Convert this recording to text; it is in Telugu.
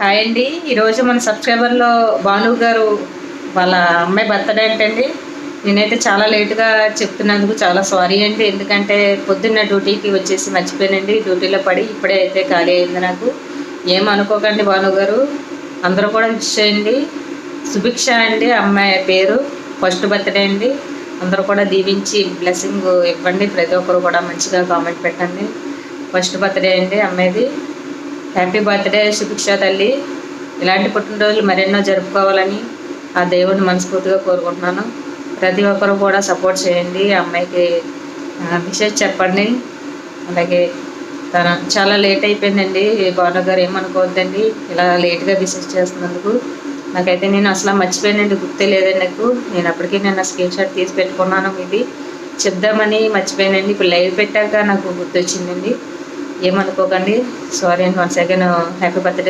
హాయ్ అండి. ఈరోజు మన సబ్స్క్రైబర్లో భాను గారు వాళ్ళ అమ్మాయి బర్త్డే అంటండి. నేనైతే చాలా లేటుగా చెప్తున్నందుకు చాలా సారీ అండి. ఎందుకంటే పొద్దున్న డ్యూటీకి వచ్చేసి మర్చిపోయానండి. డ్యూటీలో పడి ఇప్పుడే అయితే ఖాళీ అయింది నాకు. ఏమనుకోకండి భాను గారు, అందరూ కూడా విష్ చేయండి. సుభిక్ష అండి అమ్మాయి పేరు. ఫస్ట్ బర్త్డే అండి. అందరూ కూడా దీవించి బ్లెస్సింగ్ ఇవ్వండి. ప్రతి ఒక్కరు కూడా మంచిగా కామెంట్ పెట్టండి. ఫస్ట్ బర్త్డే అండి అమ్మాయిది. హ్యాపీ బర్త్డే సుభిక్ష తల్లి. ఇలాంటి పుట్టినరోజులు మరెన్నో జరుపుకోవాలని ఆ దేవుడిని మనస్ఫూర్తిగా కోరుకుంటున్నాను. ప్రతి ఒక్కరు కూడా సపోర్ట్ చేయండి. ఆ అమ్మాయికి విషెస్ చెప్పండి. అలాగే చాలా లేట్ అయిపోయిందండి. భాను గారు ఏమనుకోవద్దండి ఇలా లేట్గా విషెస్ చేస్తున్నందుకు. నాకైతే నేను అసలు మర్చిపోయానండి, గుర్తే లేదండి నాకు. నేను అప్పటికీ నేను స్క్రీన్ షాట్ తీసి పెట్టుకున్నాను. ఇది చెప్దామని మర్చిపోయానండి. ఇప్పుడు లైవ్ పెట్టాక నాకు గుర్తొచ్చిందండి. ఏమనుకోకండి. సారీ అండి. Once again happy birthday.